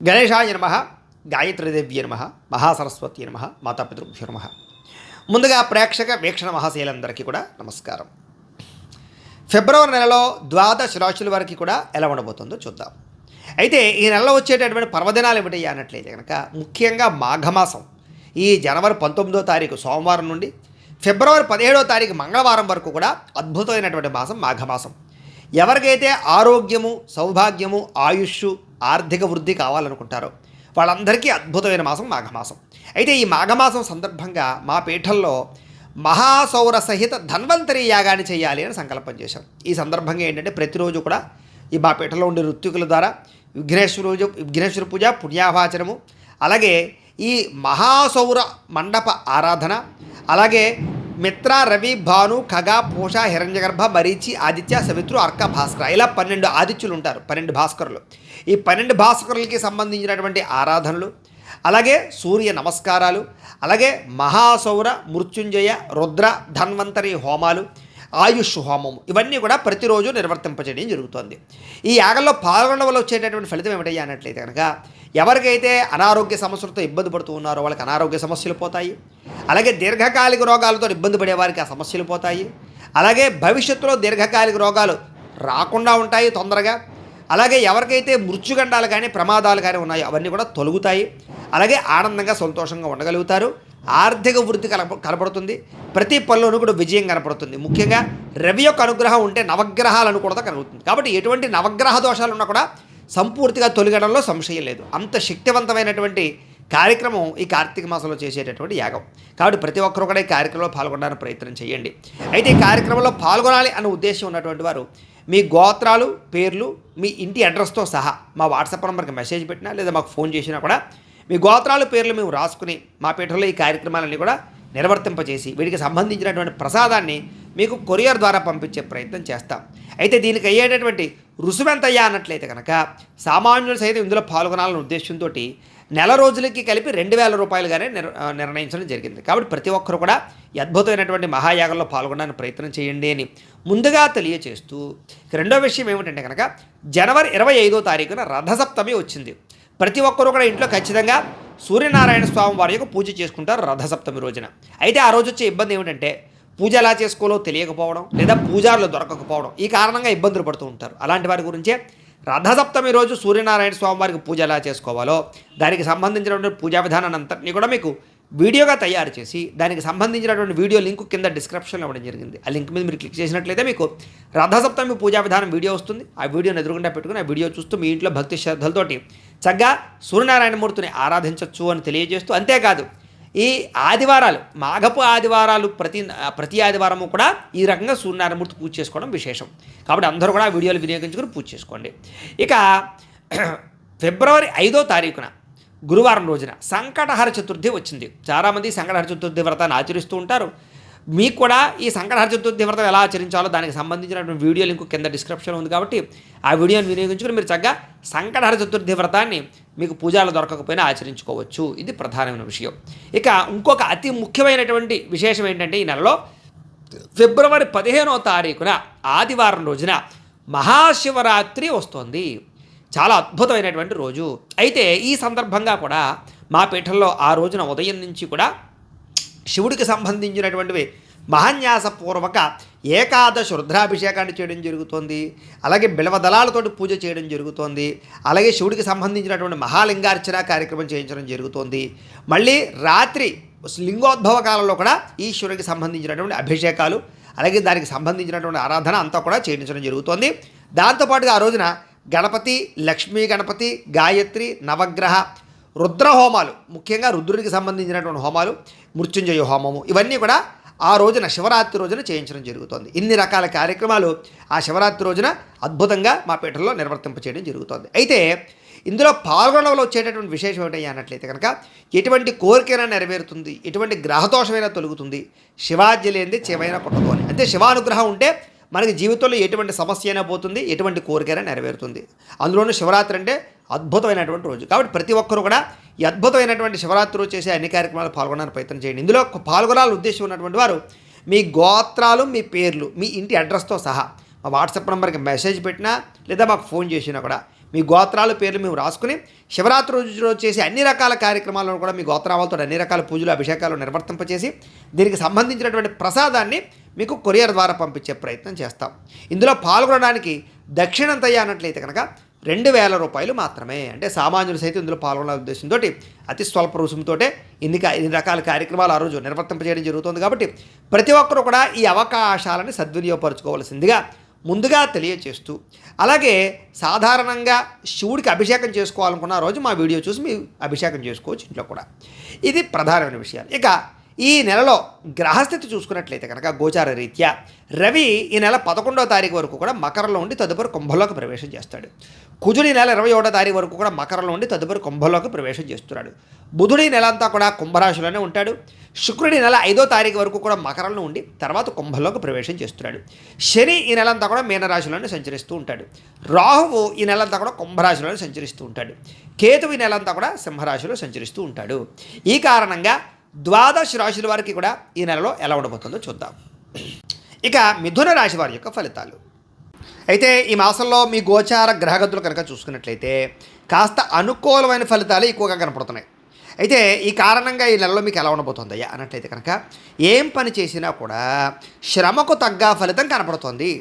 గణేశాయ నమః, గాయత్రీదేవ్యై నమః, మహాసరస్వతి నమః, మాతాపితృభ్యో నమః. ముందుగా ప్రేక్షక వీక్షణ మహాశైలందరికీ కూడా నమస్కారం. ఫిబ్రవరి నెలలో ద్వాదశ రాశుల వారికి కూడా ఎలా ఉండబోతుందో చూద్దాం. అయితే ఈ నెలలో వచ్చేటటువంటి పర్వదినాలు ఏమిటి అన్నట్లయితే కనుక ముఖ్యంగా మాఘమాసం ఈ జనవరి 19వ తారీఖు సోమవారం నుండి ఫిబ్రవరి 17వ తారీఖు మంగళవారం వరకు కూడా అద్భుతమైనటువంటి మాసం మాఘమాసం. ఎవరికైతే ఆరోగ్యము, సౌభాగ్యము, ఆయుష్, ఆర్థిక వృద్ధి కావాలనుకుంటారో వాళ్ళందరికీ అద్భుతమైన మాసం మాఘమాసం. అయితే ఈ మాఘమాసం సందర్భంగా మా పీఠంలో మహాసౌర సహిత ధన్వంతరి యాగాన్ని చేయాలి అని సంకల్పం చేశాం. ఈ సందర్భంగా ఏంటంటే ప్రతిరోజు కూడా ఈ మా పీఠంలో ఉండే ఋత్వికుల ద్వారా విఘ్నేశ్వర పూజ, పుణ్యాభాచనము, అలాగే ఈ మహాసౌర మండప ఆరాధన, అలాగే మిత్ర, రవి, భాను, ఖగ, పూష, హిరణ్యగర్భ, మరీచి, ఆదిత్య, సవిత్రు, అర్క, భాస్కర, ఇలా 12 ఆదిత్యులు ఉంటారు, 12 భాస్కరులు. ఈ 12 భాస్కరులకి సంబంధించినటువంటి ఆరాధనలు, అలాగే సూర్య నమస్కారాలు, అలాగే మహాసౌర, మృత్యుంజయ, రుద్ర, ధన్వంతరి హోమాలు, ఆయుష్ హోమము, ఇవన్నీ కూడా ప్రతిరోజు నిర్వర్తింపచేయడం జరుగుతుంది. ఈ యాగంలో పాల్గొనడం వల్ల వచ్చేటటువంటి ఫలితం ఏమిటయ్యా అన్నట్లయితే కనుక ఎవరికైతే అనారోగ్య సమస్యలతో ఇబ్బంది పడుతూ ఉన్నారో వాళ్ళకి అనారోగ్య సమస్యలు పోతాయి. అలాగే దీర్ఘకాలిక రోగాలతో ఇబ్బంది పడేవారికి ఆ సమస్యలు పోతాయి. అలాగే భవిష్యత్తులో దీర్ఘకాలిక రోగాలు రాకుండా ఉంటాయి తొందరగా. అలాగే ఎవరికైతే మృత్యుగండాలు కానీ ప్రమాదాలు కానీ ఉన్నాయో అవన్నీ కూడా తొలగుతాయి. అలాగే ఆనందంగా సంతోషంగా ఉండగలుగుతారు. ఆర్థిక వృద్ధి కనపడుతుంది. ప్రతి పనిలోనూ కూడా విజయం కనపడుతుంది. ముఖ్యంగా రవి యొక్క అనుగ్రహం ఉంటే నవగ్రహాల అనుకూలత కలుగుతుంది. కాబట్టి ఎటువంటి నవగ్రహ దోషాలు ఉన్నా కూడా సంపూర్తిగా తొలగడంలో సంశయం లేదు. అంత శక్తివంతమైనటువంటి కార్యక్రమం ఈ కార్తీక మాసంలో చేసేటటువంటి యాగం. కాబట్టి ప్రతి ఒక్కరూ కూడా ఈ కార్యక్రమంలో పాల్గొనడానికి ప్రయత్నం చేయండి. అయితే ఈ కార్యక్రమంలో పాల్గొనాలి అనే ఉద్దేశం ఉన్నటువంటి వారు మీ గోత్రాలు, పేర్లు, మీ ఇంటి అడ్రస్తో సహా మా వాట్సాప్ నెంబర్కి మెసేజ్ పెట్టినా లేదా మాకు ఫోన్ చేసినా కూడా మీ గోత్రాలు, పేర్లు మేము రాసుకుని మా పీఠంలో ఈ కార్యక్రమాలన్నీ కూడా నిర్వర్తింపజేసి వీటికి సంబంధించినటువంటి ప్రసాదాన్ని మీకు కొరియర్ ద్వారా పంపించే ప్రయత్నం చేస్తాం. అయితే దీనికి అయ్యేటటువంటి రుసుమెంతయ్యా అన్నట్లయితే కనుక సామాన్యులు సైతం ఇందులో పాల్గొనాలనే ఉద్దేశంతో నెల రోజులకి కలిపి 2000 రూపాయలుగానే నిర్ణయించడం జరిగింది. కాబట్టి ప్రతి ఒక్కరు కూడా ఈ అద్భుతమైనటువంటి మహాయాగంలో పాల్గొనడానికి ప్రయత్నం చేయండి అని ముందుగా తెలియచేస్తూ, రెండో విషయం ఏమిటంటే కనుక జనవరి 25వ తారీఖున రథసప్తమి వచ్చింది. ప్రతి ఒక్కరూ కూడా ఇంట్లో ఖచ్చితంగా సూర్యనారాయణ స్వామి వారి యొక్క పూజ చేసుకుంటారు రథసప్తమి రోజున. అయితే ఆ రోజు వచ్చే ఇబ్బంది ఏమిటంటే పూజ ఎలా చేసుకోవాలో తెలియకపోవడం లేదా పూజారులు దొరకకపోవడం, ఈ కారణంగా ఇబ్బందులు పడుతూ ఉంటారు. అలాంటి వారి గురించే రథసప్తమి రోజు సూర్యనారాయణ స్వామి వారికి పూజ ఎలా చేసుకోవాలో దానికి సంబంధించినటువంటి పూజా విధానాన్ని అంతటినీ కూడా మీకు వీడియోగా తయారు చేసి దానికి సంబంధించినటువంటి వీడియో లింక్ కింద డిస్క్రిప్షన్లో ఇవ్వడం జరిగింది. ఆ లింక్ మీద మీరు క్లిక్ చేసినట్లయితే మీకు రథసప్తమి పూజా విధానం వీడియో వస్తుంది. ఆ వీడియోని ఎదురుగుండా పెట్టుకుని ఆ వీడియో చూస్తూ మీ ఇంట్లో భక్తి శ్రద్ధలతోటి చక్కగా సూర్యనారాయణమూర్తిని ఆరాధించవచ్చు అని తెలియజేస్తూ, అంతేకాదు ఈ ఆదివారాలు, మాఘపు ఆదివారాలు ప్రతి ఆదివారము కూడా ఈ రకంగా సూర్యనారాయణమూర్తి పూజ చేసుకోవడం విశేషం. కాబట్టి అందరూ కూడా వీడియోలు వినియోగించుకుని పూజ చేసుకోండి. ఇక ఫిబ్రవరి 5వ తారీఖున గురువారం రోజున సంకటహర చతుర్థి వచ్చింది. చాలామంది సంకటహర చతుర్థి వ్రతాన్ని ఆచరిస్తూ ఉంటారు. మీకు కూడా ఈ సంకటహర చతుర్థి వ్రతం ఎలా ఆచరించాలో దానికి సంబంధించినటువంటి వీడియో లింక్ కింద డిస్క్రిప్షన్లో ఉంది. కాబట్టి ఆ వీడియోని వినియోగించుకుని మీరు చక్కగా సంకటహర చతుర్థి వ్రతాన్ని మీకు పూజలు దొరకకపోయినా ఆచరించుకోవచ్చు. ఇది ప్రధానమైన విషయం. ఇక ఇంకొక అతి ముఖ్యమైనటువంటి విశేషం ఏంటంటే ఈ నెలలో ఫిబ్రవరి 15వ తారీఖున ఆదివారం రోజున మహాశివరాత్రి వస్తోంది. చాలా అద్భుతమైనటువంటి రోజు. అయితే ఈ సందర్భంగా కూడా మా పీఠంలో ఆ రోజున ఉదయం నుంచి కూడా శివుడికి సంబంధించినటువంటివి మహాన్యాసపూర్వక ఏకాదశ రుద్రాభిషేకాన్ని చేయడం జరుగుతోంది. అలాగే బిల్వదళాలతోటి పూజ చేయడం జరుగుతోంది. అలాగే శివుడికి సంబంధించినటువంటి మహాలింగార్చన కార్యక్రమం చేయించడం జరుగుతోంది. మళ్ళీ రాత్రి లింగోద్భవ కాలంలో కూడా ఈశ్వరుడికి సంబంధించినటువంటి అభిషేకాలు, అలాగే దానికి సంబంధించినటువంటి ఆరాధన అంతా కూడా చేయించడం జరుగుతోంది. దాంతోపాటుగా ఆ రోజున గణపతి, లక్ష్మీ గణపతి, గాయత్రి, నవగ్రహ, రుద్ర హోమాలు, ముఖ్యంగా రుద్రుడికి సంబంధించినటువంటి హోమాలు, మృత్యుంజయ హోమము, ఇవన్నీ కూడా ఆ రోజున శివరాత్రి రోజున చేయించడం జరుగుతుంది. ఇన్ని రకాల కార్యక్రమాలు ఆ శివరాత్రి రోజున అద్భుతంగా మా పీఠంలో నిర్వర్తింపచేయడం జరుగుతుంది. అయితే ఇందులో పాల్గొనడంలో వచ్చేటటువంటి విశేషం ఏంటయ్యా అన్నట్లయితే కనుక ఎటువంటి కోరికైనా నెరవేరుతుంది, ఎటువంటి గ్రహదోషమైనా తొలుగుతుంది, శివాజ్ఞ లేనిది చేమైనా పుట్టదు అని. అంటే శివానుగ్రహం ఉంటే మనకి జీవితంలో ఎటువంటి సమస్య అయినా పోతుంది, ఎటువంటి కోరికైనా నెరవేరుతుంది. అందులోనూ శివరాత్రి అంటే అద్భుతమైనటువంటి రోజు. కాబట్టి ప్రతి ఒక్కరూ కూడా ఈ అద్భుతమైనటువంటి శివరాత్రి రోజు చేసే అన్ని కార్యక్రమాలు పాల్గొనడానికి ప్రయత్నం చేయండి. ఇందులో పాల్గొనాలని ఉద్దేశం ఉన్నటువంటి వారు మీ గోత్రాలు, మీ పేర్లు, మీ ఇంటి అడ్రస్తో సహా మా వాట్సాప్ నెంబర్కి మెసేజ్ పెట్టినా లేదా మాకు ఫోన్ చేసినా కూడా మీ గోత్రాలు పేర్లు మేము రాసుకుని శివరాత్రి రోజు చేసే అన్ని రకాల కార్యక్రమాలను కూడా మీ గోత్రాలతో అన్ని రకాల పూజలు అభిషేకాలు నిర్వర్తింపచేసి దీనికి సంబంధించినటువంటి ప్రసాదాన్ని మీకు కొరియర్ ద్వారా పంపించే ప్రయత్నం చేస్తాం. ఇందులో పాల్గొనడానికి దక్షిణంతయ్య అన్నట్లయితే కనుక 2,000 రూపాయలు మాత్రమే. అంటే సామాన్యులు సైతం ఇందులో పాల్గొనాలనే ఉద్దేశంతో అతి స్వల్ప రుసుముతో ఇన్ని రకాల కార్యక్రమాలు ఆ రోజు నిర్వర్తింపజేయడం జరుగుతుంది. కాబట్టి ప్రతి ఒక్కరు కూడా ఈ అవకాశాలను సద్వినియోగపరచుకోవాల్సిందిగా ముందుగా తెలియచేస్తూ, అలాగే సాధారణంగా శివుడికి అభిషేకం చేసుకోవాలనుకున్న రోజు మా వీడియో చూసి మీ అభిషేకం చేసుకోవచ్చు ఇంట్లో కూడా. ఇది ప్రధానమైన విషయాలు. ఇక ఈ నెలలో గ్రహస్థితి చూసుకున్నట్లయితే కనుక గోచార రీత్యా రవి ఈ నెల 11వ తారీఖు వరకు కూడా మకరంలో ఉండి తదుపరి కుంభంలోకి ప్రవేశం చేస్తాడు. కుజుడి నెల 21వ తారీఖు వరకు కూడా మకరంలో ఉండి తదుపరి కుంభంలోకి ప్రవేశం చేస్తున్నాడు. బుధుడి నెల అంతా కూడా కుంభరాశిలోనే ఉంటాడు. శుక్రుడి నెల 5వ తారీఖు వరకు కూడా మకరంలో ఉండి తర్వాత కుంభంలోకి ప్రవేశం చేస్తున్నాడు. శని ఈ నెలంతా కూడా మీనరాశిలోనే సంచరిస్తూ ఉంటాడు. రాహువు ఈ నెలంతా కూడా కుంభరాశిలోనే సంచరిస్తూ ఉంటాడు. కేతువు ఈ నెలంతా కూడా సింహరాశిలో సంచరిస్తూ ఉంటాడు. ఈ కారణంగా 12 రాశుల వారికి కూడా ఈ నెలలో ఎలా ఉండబోతుందో చూద్దాం. ఇక మిథున రాశి వారి యొక్క ఫలితాలు. అయితే ఈ మాసంలో మీ గోచార గ్రహగతులు కనుక చూసుకున్నట్లయితే కాస్త అనుకూలమైన ఫలితాలు ఎక్కువగా కనపడుతున్నాయి. అయితే ఈ కారణంగా ఈ నెలలో మీకు ఎలా ఉండబోతుందయ్యా అన్నట్లయితే కనుక ఏం పని చేసినా కూడా శ్రమకు తగ్గ ఫలితం కనపడుతుంది.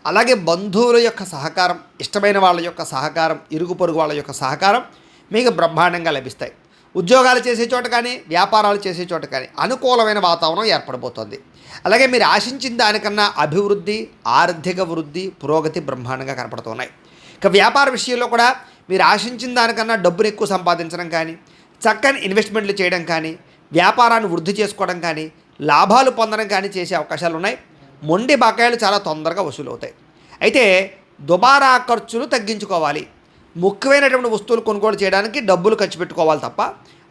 అలాగే బంధువుల యొక్క సహకారం, ఇష్టమైన వాళ్ళ యొక్క సహకారం, ఇరుగు పొరుగు వాళ్ళ యొక్క సహకారం మీకు బ్రహ్మాండంగా లభిస్తాయి. ఉద్యోగాలు చేసే చోట కానీ వ్యాపారాలు చేసే చోట కానీ అనుకూలమైన వాతావరణం ఏర్పడబోతోంది. అలాగే మీరు ఆశించిన దానికన్నా అభివృద్ధి, ఆర్థిక వృద్ధి, పురోగతి బ్రహ్మాండంగా కనపడుతున్నాయి. ఇక వ్యాపార విషయంలో కూడా మీరు ఆశించిన దానికన్నా డబ్బును ఎక్కువ సంపాదించడం కానీ, చక్కని ఇన్వెస్ట్మెంట్లు చేయడం కానీ, వ్యాపారాన్ని వృద్ధి చేసుకోవడం కానీ, లాభాలు పొందడం కానీ చేసే అవకాశాలు ఉన్నాయి. మొండి బకాయిలు చాలా తొందరగా వసూలు అవుతాయి. అయితే దుబారా ఖర్చులు తగ్గించుకోవాలి. ముఖ్యమైనటువంటి వస్తువులు కొనుగోలు చేయడానికి డబ్బులు ఖర్చు పెట్టుకోవాలి తప్ప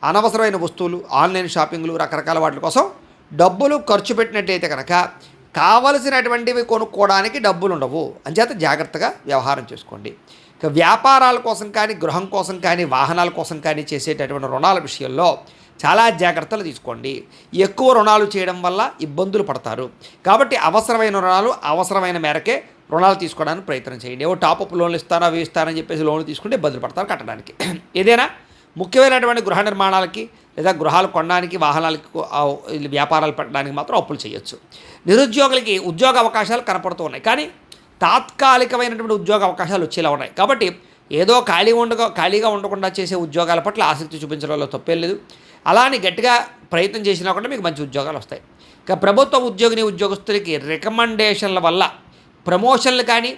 అనవసరమైన వస్తువులు, ఆన్లైన్ షాపింగ్లు, రకరకాల వాటి కోసం డబ్బులు ఖర్చు పెట్టినట్లయితే కనుక కావలసినటువంటివి కొనుక్కోవడానికి డబ్బులు ఉండవు. అంచేత జాగ్రత్తగా వ్యవహారం చేసుకోండి. ఇక వ్యాపారాల కోసం కానీ, గృహం కోసం కానీ, వాహనాల కోసం కానీ చేసేటటువంటి రుణాల విషయంలో చాలా జాగ్రత్తలు తీసుకోండి. ఎక్కువ రుణాలు చేయడం వల్ల ఇబ్బందులు పడతారు. కాబట్టి అవసరమైన రుణాలు అవసరమైన మేరకే రుణాలు తీసుకోవడానికి ప్రయత్నం చేయండి. ఏవో టాపప్ లోన్లు ఇస్తాను అవి ఇస్తానని చెప్పేసి లోన్లు తీసుకుంటే ఇబ్బందులు పడతారు కట్టడానికి. ఏదైనా ముఖ్యమైనటువంటి గృహ నిర్మాణాలకి లేదా గృహాలు కొనడానికి, వాహనాలకి, వ్యాపారాలు పెట్టడానికి మాత్రం అప్పులు చేయొచ్చు. నిరుద్యోగులకి ఉద్యోగ అవకాశాలు కనపడుతూ ఉన్నాయి. కానీ తాత్కాలికమైనటువంటి ఉద్యోగ అవకాశాలు వచ్చేలా ఉన్నాయి. కాబట్టి ఏదో ఖాళీగా ఉండకుండా చేసే ఉద్యోగాల పట్ల ఆసక్తి చూపించడంలో తప్పేం లేదు. అలా అని గట్టిగా ప్రయత్నం చేసినా కూడా మీకు మంచి ఉద్యోగాలు వస్తాయి. ఇక ప్రభుత్వ ఉద్యోగస్తులకి రికమెండేషన్ల వల్ల ప్రమోషన్లు కానీ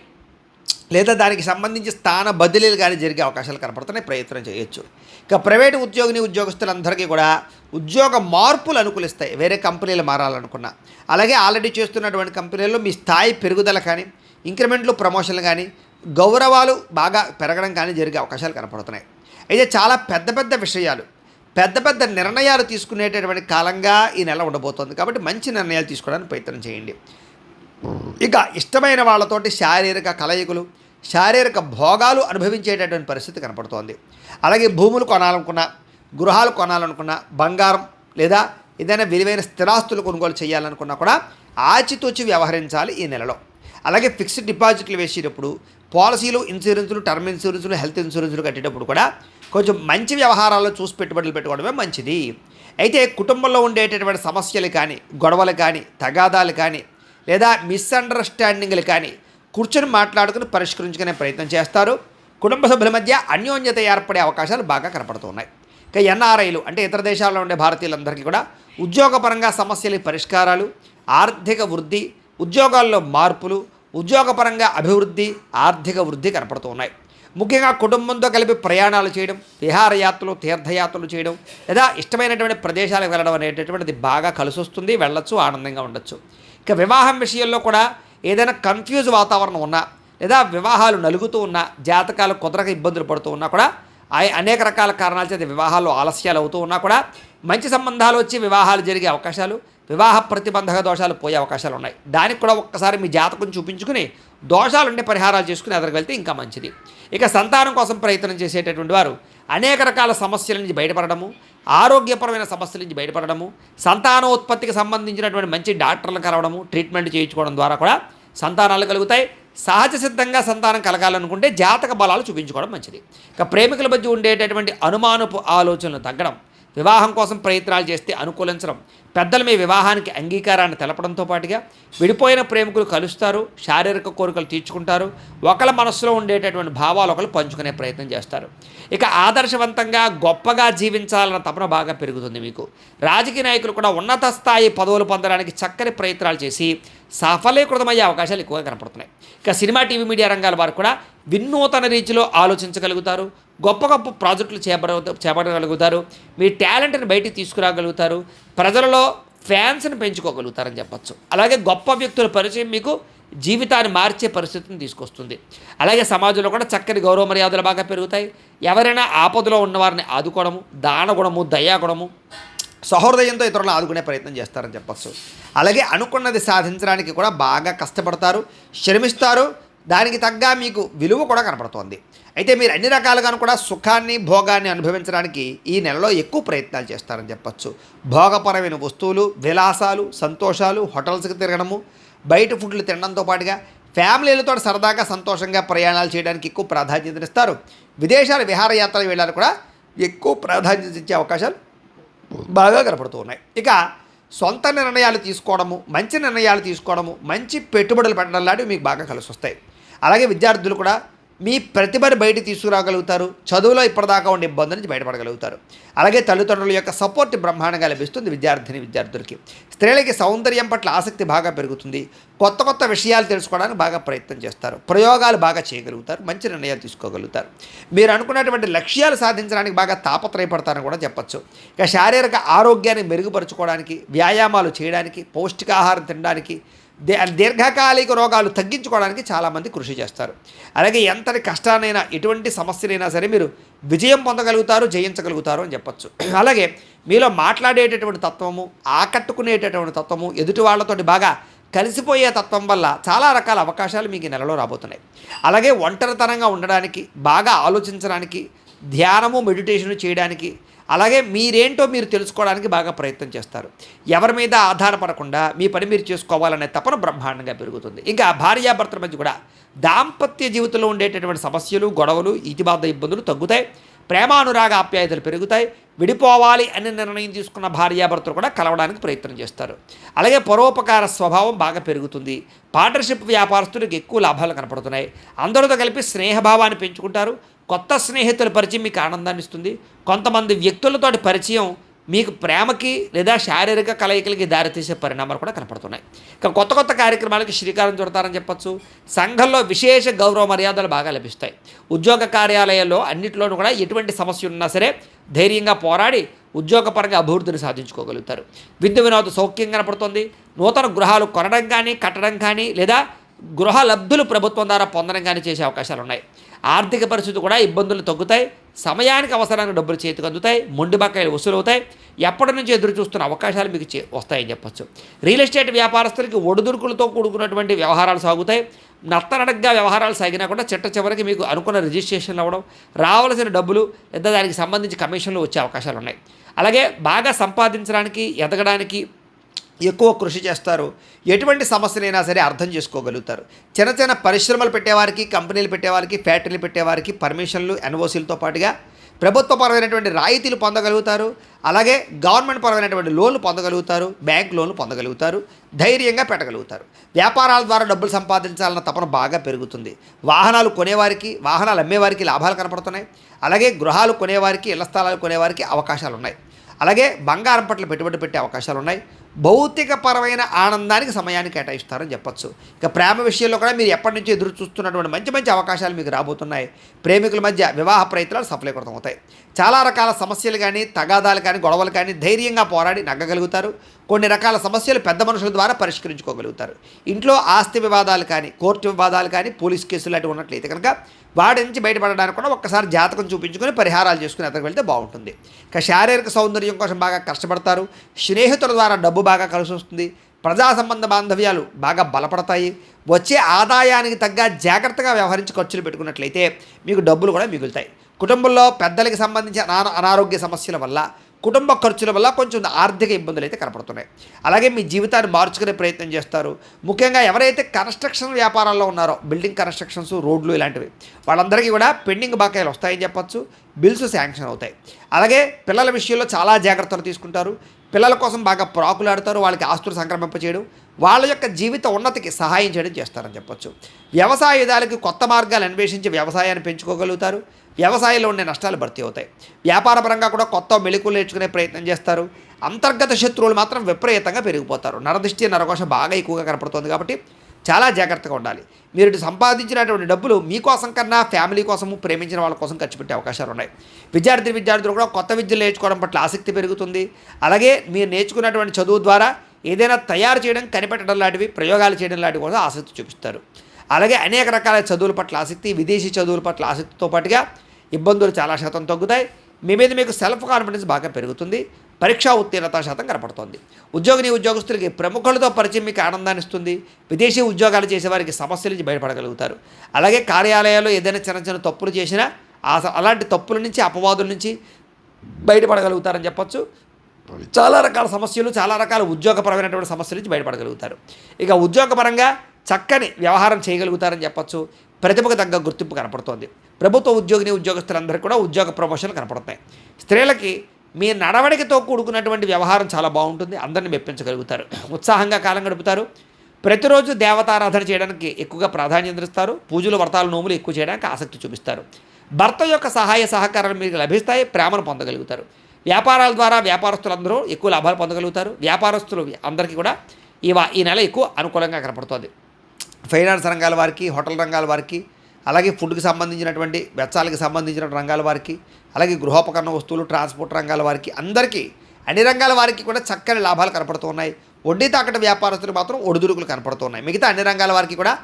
లేదా దానికి సంబంధించి స్థాన బదిలీలు కానీ జరిగే అవకాశాలు కనపడుతున్నాయి. ప్రయత్నం చేయొచ్చు. ఇక ప్రైవేటు ఉద్యోగులందరికీ కూడా ఉద్యోగ మార్పులు అనుకూలిస్తాయి. వేరే కంపెనీలు మారాలనుకున్నా, అలాగే ఆల్రెడీ చేస్తున్నటువంటి కంపెనీల్లో మీ స్థాయి పెరుగుదల కానీ, ఇంక్రిమెంట్లు, ప్రమోషన్లు కానీ, గౌరవాలు బాగా పెరగడం కానీ జరిగే అవకాశాలు కనపడుతున్నాయి. అయితే చాలా పెద్ద విషయాలు, పెద్ద నిర్ణయాలు తీసుకునేటటువంటి కాలంగా ఈ నెల ఉండబోతోంది. కాబట్టి మంచి నిర్ణయాలు తీసుకోవడానికి ప్రయత్నం చేయండి. ఇక ఇష్టమైన వాళ్ళతోటి శారీరక కలయికలు, శారీరక భోగాలు అనుభవించేటటువంటి పరిస్థితి కనపడుతోంది. అలాగే భూములు కొనాలనుకున్నా, గృహాలు కొనాలనుకున్నా, బంగారం లేదా ఏదైనా విలువైన స్థిరాస్తులు కొనుగోలు చేయాలనుకున్నా కూడా ఆచితూచి వ్యవహరించాలి ఈ నెలలో. అలాగే ఫిక్స్డ్ డిపాజిట్లు వేసేటప్పుడు, పాలసీలు, ఇన్సూరెన్సులు, టర్మ్ ఇన్సూరెన్సులు, హెల్త్ ఇన్సూరెన్సులు కట్టేటప్పుడు కూడా కొంచెం మంచి వ్యవహారాల్లో చూసి పెట్టుబడులు పెట్టుకోవడమే మంచిది. అయితే కుటుంబంలో ఉండేటటువంటి సమస్యలు కానీ, గొడవలు కానీ, తగాదాలు కానీ లేదా మిస్అండర్స్టాండింగ్లు కానీ కూర్చొని మాట్లాడుకుని పరిష్కరించుకునే ప్రయత్నం చేస్తారు. కుటుంబ సభ్యుల మధ్య అన్యోన్యత ఏర్పడే అవకాశాలు బాగా కనపడుతున్నాయి. ఇక ఎన్ఆర్ఐలు అంటే ఇతర దేశాల్లో ఉండే భారతీయులందరికీ కూడా ఉద్యోగపరంగా సమస్యల పరిష్కారాలు, ఆర్థిక వృద్ధి, ఉద్యోగాల్లో మార్పులు, ఉద్యోగపరంగా అభివృద్ధి, ఆర్థిక వృద్ధి కనపడుతూ ఉన్నాయి. ముఖ్యంగా కుటుంబంతో కలిపి ప్రయాణాలు చేయడం, విహారయాత్రలు, తీర్థయాత్రలు చేయడం లేదా ఇష్టమైనటువంటి ప్రదేశాలకు వెళ్ళడం అనేటటువంటిది బాగా కలిసి వస్తుంది. వెళ్ళొచ్చు, ఆనందంగా ఉండొచ్చు. ఇక వివాహం విషయంలో కూడా ఏదైనా కన్ఫ్యూజ్ వాతావరణం ఉన్నా లేదా వివాహాలు నలుగుతూ ఉన్నా, జాతకాలు కుదరక ఇబ్బందులు పడుతూ ఉన్నా కూడా, అనేక రకాల కారణాల చేత వివాహాలు ఆలస్యాలు అవుతూ ఉన్నా కూడా మంచి సంబంధాలు వచ్చి వివాహాలు జరిగే అవకాశాలు, వివాహ ప్రతిబంధక దోషాలు పోయే అవకాశాలు ఉన్నాయి. దానికి కూడా ఒక్కసారి మీ జాతకం చూపించుకుని దోషాలుండే పరిహారాలు చేసుకుని ఎదురుకు వెళ్తే ఇంకా మంచిది. ఇక సంతానం కోసం ప్రయత్నం చేసేటటువంటి వారు అనేక రకాల సమస్యల నుంచి బయటపడడము, ఆరోగ్యపరమైన సమస్యల నుంచి బయటపడడము, సంతానోత్పత్తికి సంబంధించినటువంటి మంచి డాక్టర్లు కలవడము, ట్రీట్మెంట్ చేయించుకోవడం ద్వారా కూడా సంతానాలు కలుగుతాయి. సహజ సిద్ధంగా సంతానం కలగాలనుకుంటే జాతక బలాలు చూపించుకోవడం మంచిది. ఇక ప్రేమికుల మధ్య ఉండేటటువంటి అనుమానపు ఆలోచనలు తగ్గడం, వివాహం కోసం ప్రయత్నాలు చేస్తే అనుకూలించడం, పెద్దలు మీ వివాహానికి అంగీకారాన్ని తెలపడంతో పాటుగా విడిపోయిన ప్రేమికులు కలుస్తారు, శారీరక కోరికలు తీర్చుకుంటారు, ఒకళ్ళ మనస్సులో ఉండేటటువంటి భావాలు ఒకళ్ళు పంచుకునే ప్రయత్నం చేస్తారు. ఇక ఆదర్శవంతంగా గొప్పగా జీవించాలన్న తపన బాగా పెరుగుతుంది మీకు. రాజకీయ నాయకులు కూడా ఉన్నత స్థాయి పదవులు పొందడానికి చక్కని ప్రయత్నాలు చేసి సఫలీకృతమయ్యే అవకాశాలు ఎక్కువగా కనపడుతున్నాయి. ఇక సినిమా, టీవీ, మీడియా రంగాల వారు కూడా వినూతన రీతిలో ఆలోచించగలుగుతారు, గొప్ప గొప్ప ప్రాజెక్టులు చేపట్టగలుగుతారు, మీ టాలెంట్ని బయటికి తీసుకురాగలుగుతారు, ప్రజలలో ఫ్యాన్స్ని పెంచుకోగలుగుతారని చెప్పచ్చు. అలాగే గొప్ప వ్యక్తుల పరిచయం మీకు జీవితాన్ని మార్చే పరిస్థితిని తీసుకొస్తుంది. అలాగే సమాజంలో కూడా చక్కని గౌరవ మర్యాదలు బాగా పెరుగుతాయి. ఎవరైనా ఆపదలో ఉన్నవారిని ఆదుకోవడము, దానగుణము, దయాగుణము, సహృదయంతో ఇతరులను ఆదుకునే ప్రయత్నం చేస్తారని చెప్పచ్చు. అలాగే అనుకున్నది సాధించడానికి కూడా బాగా కష్టపడతారు, శ్రమిస్తారు, దానికి తగ్గ మీకు విలువ కూడా కనపడుతోంది. అయితే మీరు అన్ని రకాలుగాను కూడా సుఖాన్ని, భోగాన్ని అనుభవించడానికి ఈ నెలలో ఎక్కువ ప్రయత్నాలు చేస్తారని చెప్పచ్చు. భోగపరమైన వస్తువులు, విలాసాలు, సంతోషాలు, హోటల్స్కి తిరగడము, బయట ఫుడ్లు తినడంతో పాటుగా ఫ్యామిలీలతో సరదాగా సంతోషంగా ప్రయాణాలు చేయడానికి ఎక్కువ ప్రాధాన్యతనిస్తారు. విదేశాల విహారయాత్రలు వెళ్ళడానికి కూడా ఎక్కువ ప్రాధాన్యత ఇచ్చే అవకాశాలు బాగా కనపడుతూ ఉన్నాయి. ఇక సొంత నిర్ణయాలు తీసుకోవడము, మంచి నిర్ణయాలు తీసుకోవడము, మంచి పెట్టుబడులు పెట్టడం లాంటివి మీకు బాగా కలిసి వస్తాయి. అలాగే విద్యార్థులు కూడా మీ ప్రతిభను బయటికి తీసుకురాగలుగుతారు, చదువులో ఇప్పటిదాకా ఉండే ఇబ్బంది నుంచి బయటపడగలుగుతారు. అలాగే తల్లిదండ్రుల యొక్క సపోర్ట్ బ్రహ్మాండంగా లభిస్తుంది విద్యార్థులకి. స్త్రీలకి సౌందర్యం పట్ల ఆసక్తి బాగా పెరుగుతుంది, కొత్త కొత్త విషయాలు తెలుసుకోవడానికి బాగా ప్రయత్నం చేస్తారు, ప్రయోగాలు బాగా చేయగలుగుతారు, మంచి నిర్ణయాలు తీసుకోగలుగుతారు. మీరు అనుకున్నటువంటి లక్ష్యాలు సాధించడానికి బాగా తాపత్రయపడతారని కూడా చెప్పచ్చు. ఇక శారీరక ఆరోగ్యాన్ని మెరుగుపరుచుకోవడానికి, వ్యాయామాలు చేయడానికి, పౌష్టికాహారం తినడానికి, దీర్ఘకాలిక రోగాలు తగ్గించుకోవడానికి చాలామంది కృషి చేస్తారు. అలాగే ఎంతటి కష్టానైనా, ఎటువంటి సమస్యనైనా సరే మీరు విజయం పొందగలుగుతారు, జయించగలుగుతారు అని చెప్పచ్చు. అలాగే మీలో మాట్లాడేటటువంటి తత్వము, ఆకట్టుకునేటటువంటి తత్వము, ఎదుటి వాళ్ళతోటి బాగా కలిసిపోయే తత్వం వల్ల చాలా రకాల అవకాశాలు మీకు ఈ నెలలో రాబోతున్నాయి. అలాగే ఒంటరితనంగా ఉండడానికి, బాగా ఆలోచించడానికి, ధ్యానము, మెడిటేషన్ చేయడానికి, అలాగే మీరేంటో మీరు తెలుసుకోవడానికి బాగా ప్రయత్నం చేస్తారు. ఎవరి మీద ఆధారపడకుండా మీ పని మీరు చేసుకోవాలనే తపన బ్రహ్మాండంగా పెరుగుతుంది. ఇంకా భార్యాభర్తల మధ్య కూడా దాంపత్య జీవితంలో ఉండేటటువంటి సమస్యలు, గొడవలు, ఇతిబాధ ఇబ్బందులు తగ్గుతాయి. ప్రేమానురాగ ఆప్యాయతలు పెరుగుతాయి. విడిపోవాలి అనే నిర్ణయం తీసుకున్న భార్యాభర్తలు కూడా కలవడానికి ప్రయత్నం చేస్తారు. అలాగే పరోపకార స్వభావం బాగా పెరుగుతుంది. పార్ట్నర్షిప్ వ్యాపారస్తులకు ఎక్కువ లాభాలు కనపడుతున్నాయి. అందరితో కలిపి స్నేహభావాన్ని పెంచుకుంటారు. కొత్త స్నేహితుల పరిచయం మీకు ఆనందాన్ని ఇస్తుంది. కొంతమంది వ్యక్తులతో పరిచయం మీకు ప్రేమకి లేదా శారీరక కలయికలకి దారితీసే పరిణామాలు కూడా కనపడుతున్నాయి. ఇక కొత్త కొత్త కార్యక్రమాలకి శ్రీకారం చుడతారని చెప్పచ్చు. సంఘంలో విశేష గౌరవ మర్యాదలు బాగా లభిస్తాయి. ఉద్యోగ కార్యాలయాల్లో అన్నింటిలోనూ కూడా ఎటువంటి సమస్య ఉన్నా సరే ధైర్యంగా పోరాడి ఉద్యోగపరంగా అభివృద్ధిని సాధించుకోగలుగుతారు. విద్య వినోద సౌఖ్యం కనపడుతుంది. నూతన గృహాలు కొనడం కానీ, కట్టడం కానీ, లేదా గృహ లబ్ధులు ప్రభుత్వం ద్వారా పొందడం కానీ చేసే అవకాశాలు ఉన్నాయి. ఆర్థిక పరిస్థితి కూడా ఇబ్బందులు తగ్గుతాయి. సమయానికి అవసరానికి డబ్బులు చేతికి అందుతాయి. మొండి బకాయిలు వసూలవుతాయి. ఎప్పటి నుంచి ఎదురు చూస్తున్న అవకాశాలు మీకు వస్తాయని చెప్పచ్చు. రియల్ ఎస్టేట్ వ్యాపారస్తులకి ఒడిదుడుకులతో కూడుకున్నటువంటి వ్యవహారాలు సాగుతాయి. నత్తనడగ్గా వ్యవహారాలు సాగినా కూడా చిట్ట చివరికి మీకు అనుకున్న రిజిస్ట్రేషన్లు అవ్వడం, రావాల్సిన డబ్బులు లేదా దానికి సంబంధించి కమిషన్లు వచ్చే అవకాశాలు ఉన్నాయి. అలాగే బాగా సంపాదించడానికి, ఎదగడానికి ఎక్కువ కృషి చేస్తారు. ఎటువంటి సమస్యలైనా సరే అర్థం చేసుకోగలుగుతారు. చిన్న చిన్న పరిశ్రమలు పెట్టేవారికి, కంపెనీలు పెట్టేవారికి, ఫ్యాక్టరీలు పెట్టేవారికి పర్మిషన్లు, ఎన్ఓసీలతో పాటుగా ప్రభుత్వపరమైనటువంటి రాయితీలు పొందగలుగుతారు. అలాగే గవర్నమెంట్ పరమైనటువంటి లోన్లు పొందగలుగుతారు, బ్యాంక్ లోన్లు పొందగలుగుతారు, ధైర్యంగా పెట్టగలుగుతారు. వ్యాపారాల ద్వారా డబ్బులు సంపాదించాలన్న తపన బాగా పెరుగుతుంది. వాహనాలు కొనేవారికి, వాహనాలు అమ్మేవారికి లాభాలు కనపడుతున్నాయి. అలాగే గృహాలు కొనేవారికి, ఇళ్ల స్థలాలు కొనేవారికి అవకాశాలు ఉన్నాయి. అలాగే బంగారం పట్ల పెట్టుబడి పెట్టే అవకాశాలు ఉన్నాయి. భౌతికపరమైన ఆనందానికి సమయాన్ని కేటాయిస్తారని చెప్పచ్చు. ఇక ప్రేమ విషయంలో కూడా మీరు ఎప్పటి నుంచి ఎదురు చూస్తున్నటువంటి మంచి మంచి అవకాశాలు మీకు రాబోతున్నాయి. ప్రేమికుల మధ్య వివాహ ప్రయత్నాలు సఫలీకృతం అవుతాయి. చాలా రకాల సమస్యలు కానీ, తగాదాలు కానీ, గొడవలు కానీ ధైర్యంగా పోరాడి నగ్గగలుగుతారు. కొన్ని రకాల సమస్యలు పెద్ద మనుషుల ద్వారా పరిష్కరించుకోగలుగుతారు. ఇంట్లో ఆస్తి వివాదాలు కానీ, కోర్టు వివాదాలు కానీ, పోలీస్ కేసులు లాంటివి ఉన్నట్లయితే కనుక వాటి నుంచి బయటపడడానికి కూడా ఒక్కసారి జాతకం చూపించుకొని పరిహారాలు చేసుకుని ఎదురు వెళ్తే బాగుంటుంది. ఇక శారీరక సౌందర్యం కోసం బాగా కష్టపడతారు. స్నేహితుల ద్వారా డబ్బు బాగా కలిసి వస్తుంది. ప్రజా సంబంధ బాంధవ్యాలు బాగా బలపడతాయి. వచ్చే ఆదాయానికి తగ్గ జాగ్రత్తగా వ్యవహరించి ఖర్చులు పెట్టుకున్నట్లయితే మీకు డబ్బులు కూడా మిగులుతాయి. కుటుంబంలో పెద్దలకి సంబంధించిన అనారోగ్య సమస్యల వల్ల కుటుంబ ఖర్చుల వల్ల కొంచెం ఆర్థిక ఇబ్బందులు అయితే కనపడుతున్నాయి. అలాగే మీ జీవితాన్ని మార్చుకునే ప్రయత్నం చేస్తారు. ముఖ్యంగా ఎవరైతే కన్స్ట్రక్షన్ వ్యాపారాల్లో ఉన్నారో, బిల్డింగ్ కన్స్ట్రక్షన్స్, రోడ్లు ఇలాంటివి, వాళ్ళందరికీ కూడా పెండింగ్ బకాయిలు వస్తాయని చెప్పొచ్చు. బిల్స్ శాంక్షన్ అవుతాయి. అలాగే పిల్లల విషయంలో చాలా జాగ్రత్తలు తీసుకుంటారు. పిల్లల కోసం బాగా ప్రాకులాడతారు. వాళ్ళకి ఆస్తులు సంక్రమింపచేయడం, వాళ్ళ యొక్క జీవిత ఉన్నతికి సహాయం చేయడం చేస్తారని చెప్పొచ్చు. వ్యవసాయదారులకు కొత్త మార్గాలు అన్వేషించి వ్యవసాయాన్ని పెంచుకోగలుగుతారు. వ్యవసాయంలో ఉండే నష్టాలు భర్తీ అవుతాయి. వ్యాపారపరంగా కూడా కొత్త మెళుకువలు నేర్చుకునే ప్రయత్నం చేస్తారు. అంతర్గత శత్రువులు మాత్రం విపరీతంగా పెరిగిపోతారు. నరదిష్టి, నరఘోష బాగా ఎక్కువగా కనపడుతుంది కాబట్టి చాలా జాగ్రత్తగా ఉండాలి. మీరు ఇటు సంపాదించినటువంటి డబ్బులు మీకోసం కన్నా ఫ్యామిలీ కోసము, ప్రేమించిన వాళ్ళ కోసం ఖర్చు పెట్టే అవకాశాలు ఉన్నాయి. విద్యార్థులు కూడా కొత్త విద్యలు నేర్చుకోవడం పట్ల ఆసక్తి పెరుగుతుంది. అలాగే మీరు నేర్చుకున్నటువంటి చదువు ద్వారా ఏదైనా తయారు చేయడం, కనిపెట్టడం లాంటివి, ప్రయోగాలు చేయడం లాంటివి కూడా ఆసక్తి చూపిస్తారు. అలాగే అనేక రకాల చదువుల పట్ల ఆసక్తి, విదేశీ చదువుల పట్ల ఆసక్తితో పాటుగా ఇబ్బందులు చాలా శాతం తగ్గుతాయి. మీ మీద మీకు సెల్ఫ్ కాన్ఫిడెన్స్ బాగా పెరుగుతుంది. పరీక్షా ఉత్తీర్ణత శాతం కనపడుతుంది. ఉద్యోగస్తులకి ప్రముఖులతో పరిచయం మీకు ఆనందాన్ని ఇస్తుంది. విదేశీ ఉద్యోగాలు చేసేవారికి సమస్యల నుంచి బయటపడగలుగుతారు. అలాగే కార్యాలయాల్లో ఏదైనా చిన్న చిన్న తప్పులు చేసినా అలాంటి తప్పుల నుంచి, అపవాదుల నుంచి బయటపడగలుగుతారని చెప్పొచ్చు. చాలా రకాల సమస్యలు, చాలా రకాల ఉద్యోగపరమైనటువంటి సమస్యల నుంచి బయటపడగలుగుతారు. ఇక ఉద్యోగపరంగా చక్కని వ్యవహారం చేయగలుగుతారని చెప్పొచ్చు. ప్రతిభకు తగ్గ గుర్తింపు కనపడుతోంది. ప్రభుత్వ ఉద్యోగస్తులందరికీ కూడా ఉద్యోగ ప్రమోషన్లు కనపడుతున్నాయి. స్త్రీలకి మీ నడవడికతో కూడుకున్నటువంటి వ్యవహారం చాలా బాగుంటుంది. అందరిని మెప్పించగలుగుతారు. ఉత్సాహంగా కాలం గడుపుతారు. ప్రతిరోజు దేవతారాధన చేయడానికి ఎక్కువగా ప్రాధాన్యత ఇస్తారు. పూజలు, వ్రతాలు, నోములు ఎక్కువ చేయడానికి ఆసక్తి చూపిస్తారు. భర్త యొక్క సహాయ సహకారాలు మీకు లభిస్తాయి. ప్రేమను పొందగలుగుతారు. వ్యాపారాల ద్వారా వ్యాపారస్తులందరూ ఎక్కువ లాభాలు పొందగలుగుతారు. వ్యాపారస్తులు అందరికీ కూడా ఈ నెల ఎక్కువ అనుకూలంగా కనపడుతుంది. ఫైనాన్స్ రంగాల వారికి, హోటల్ రంగాల వారికి, అలాగే ఫుడ్కి సంబంధించినటువంటి వెచ్చాలకి సంబంధించిన రంగాల వారికి, అలాగే గృహోపకరణ వస్తువులు, ట్రాన్స్పోర్ట్ రంగాల వారికి, అందరికీ అన్ని రంగాల వారికి కూడా చక్కని లాభాలు కనపడుతూ ఉన్నాయి. వడ్డీ తాకట వ్యాపారస్తులు మాత్రం ఒడిదుడుకులు కనపడుతున్నాయి. మిగతా అన్ని రంగాల వారికి కూడా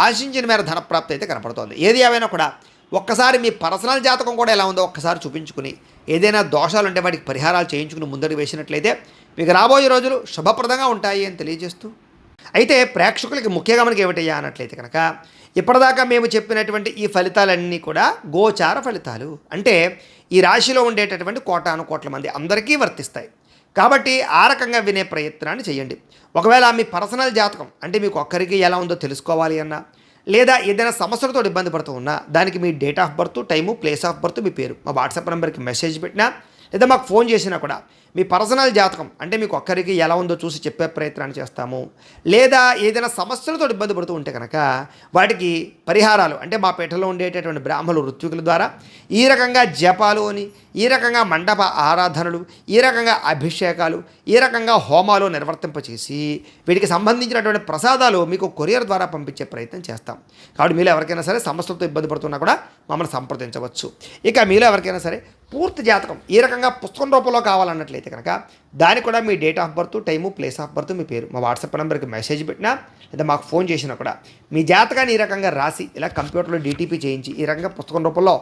ఆశించిన మేర ధనప్రాప్తి అయితే కనపడుతోంది. ఏది ఏమైనా కూడా ఒక్కసారి మీ పర్సనల్ జాతకం కూడా ఎలా ఉందో ఒక్కసారి చూపించుకుని, ఏదైనా దోషాలు ఉంటే వాటికి పరిహారాలు చేయించుకుని ముందడుగు వేసినట్లయితే మీకు రాబోయే రోజులు శుభప్రదంగా ఉంటాయి అని తెలియజేస్తూ, అయితే ప్రేక్షకులకి ముఖ్యంగా మనకి ఏమిటయ్యా అన్నట్లయితే కనుక, ఇప్పటిదాకా మేము చెప్పినటువంటి ఈ ఫలితాలన్నీ కూడా గోచార ఫలితాలు. అంటే ఈ రాశిలో ఉండేటటువంటి కోటాను కోట్ల మంది అందరికీ వర్తిస్తాయి. కాబట్టి ఆ రకంగా వినే ప్రయత్నాన్ని చేయండి. ఒకవేళ మీ పర్సనల్ జాతకం అంటే మీకు ఒక్కరికి ఎలా ఉందో తెలుసుకోవాలి అన్నా, లేదా ఏదైనా సమస్యలతో ఇబ్బంది పడుతూ ఉన్నా, దానికి మీ date of birth, time, place of birth, మీ పేరు మా వాట్సాప్ నెంబర్కి మెసేజ్ పెట్టినా, లేదా మాకు ఫోన్ చేసినా కూడా మీ పర్సనల్ జాతకం అంటే మీకు ఒక్కరికి ఎలా ఉందో చూసి చెప్పే ప్రయత్నాన్ని చేస్తాము. లేదా ఏదైనా సమస్యలతో ఇబ్బంది పడుతూ ఉంటే కనుక వాటికి పరిహారాలు అంటే మా పీఠలో ఉండేటటువంటి బ్రాహ్మణులు, ఋత్వికుల ద్వారా ఈ రకంగా జపాలు అని, ఈ రకంగా మండప ఆరాధనలు, ఈ రకంగా అభిషేకాలు, ఈ రకంగా హోమాలు నిర్వర్తింపచేసి వీటికి సంబంధించినటువంటి ప్రసాదాలు మీకు కొరియర్ ద్వారా పంపించే ప్రయత్నం చేస్తాం. కాబట్టి మీలో ఎవరికైనా సరే సమస్యలతో ఇబ్బంది పడుతున్నా కూడా మమ్మల్ని సంప్రదించవచ్చు. ఇక మీలో ఎవరికైనా సరే పూర్తి జాతకం ఈ రకంగా పుస్తకం రూపంలో కావాలన్నట్లయితే కనుక దానికి కూడా మీ date of birth, time, place of birth, మీ పేరు మా వాట్సాప్ నెంబర్కి మెసేజ్ పెట్టినా, లేదా మాకు ఫోన్ చేసినా కూడా మీ జాతకాన్ని ఈ రకంగా రాసి ఇలా కంప్యూటర్లో DTP చేయించి ఈ రకంగా పుస్తకం రూపంలో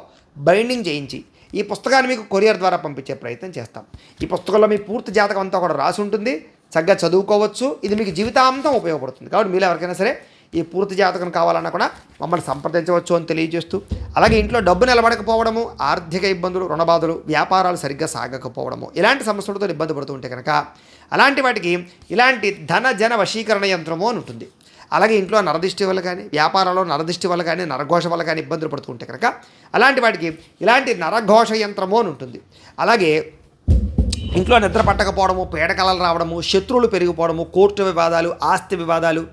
బైండింగ్ చేయించి ఈ పుస్తకాన్ని మీకు కొరియర్ ద్వారా పంపించే ప్రయత్నం చేస్తాం. ఈ పుస్తకంలో మీ పూర్తి జాతకం అంతా కూడా రాసి ఉంటుంది. చక్కగా చదువుకోవచ్చు. ఇది మీకు జీవితాంతం ఉపయోగపడుతుంది. కాబట్టి మీరు ఎవరికైనా సరే ఈ పూర్తి జాతకం కావాలన్నా కూడా మమ్మల్ని సంప్రదించవచ్చు అని తెలియజేస్తూ, అలాగే ఇంట్లో డబ్బు నిలబడకపోవడము, ఆర్థిక ఇబ్బందులు, రుణబాధలు, వ్యాపారాలు సరిగ్గా సాగకపోవడము, ఇలాంటి సమస్యలతో ఇబ్బంది పడుతూ ఉంటే కనుక అలాంటి వాటికి ఇలాంటి ధన జన వశీకరణ యంత్రము అని ఉంటుంది. అలాగే ఇంట్లో నరదిష్టి వల్ల కానీ, వ్యాపారంలో నరదిష్టి వల్ల కానీ, నరఘోష వల్ల కానీ ఇబ్బందులు పడుతూ ఉంటే కనుక అలాంటి వాటికి ఇలాంటి నరఘోష యంత్రము అని ఉంటుంది. అలాగే ఇంట్లో నిద్ర పట్టకపోవడము, పీడకలలు రావడము, శత్రువులు పెరిగిపోవడము, కోర్టు వివాదాలు, ఆస్తి వివాదాలు,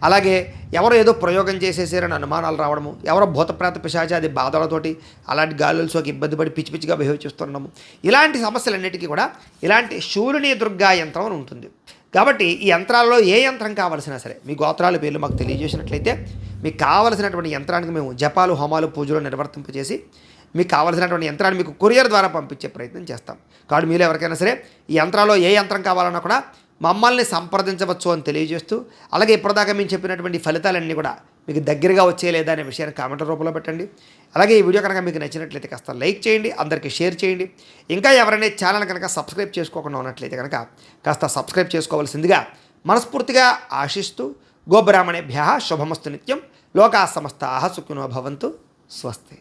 అలాగే ఎవరో ఏదో ప్రయోగం చేసేసారని అనుమానాలు రావడము, ఎవరో భూతప్రేత పిశాచాది బాధలతోటి అలాంటి గాలుల సోకి ఇబ్బంది పడి పిచ్చి పిచ్చిగా బిహేవ్ చేస్తున్నాము, ఇలాంటి సమస్యలన్నిటికీ కూడా ఇలాంటి శూలిని దుర్గా యంత్రం అని ఉంటుంది. కాబట్టి ఈ యంత్రాల్లో ఏ యంత్రం కావాల్సినా సరే మీ గోత్రాల పేర్లు మాకు తెలియజేసినట్లయితే మీకు కావలసినటువంటి యంత్రానికి మేము జపాలు, హోమాలు, పూజలు నిర్వర్తింపజేసి మీకు కావాల్సినటువంటి యంత్రాన్ని మీకు కొరియర్ ద్వారా పంపించే ప్రయత్నం చేస్తాం. కాబట్టి మీరు ఎవరికైనా సరే ఈ యంత్రాల్లో ఏ యంత్రం కావాలన్నా కూడా మమ్మల్ని సంప్రదించవచ్చు అని తెలియజేస్తూ, అలాగే ఇప్పటిదాకా మేము చెప్పినటువంటి ఫలితాలన్నీ కూడా మీకు దగ్గరగా వచ్చే లేదా అనే విషయాన్ని కామెంట్ రూపంలో పెట్టండి. అలాగే ఈ వీడియో కనుక మీకు నచ్చినట్లయితే కాస్త లైక్ చేయండి, అందరికీ షేర్ చేయండి. ఇంకా ఎవరైనా ఛానల్ కనుక సబ్స్క్రైబ్ చేసుకోకుండా ఉన్నట్లయితే కనుక కాస్త సబ్స్క్రైబ్ చేసుకోవాల్సిందిగా మనస్ఫూర్తిగా ఆశిస్తూ, గోబ్రాహ్మణేభ్యః శుభమస్తు నిత్యం, లోకా సమస్తాః సుఖినో భవంతు, స్వస్తి.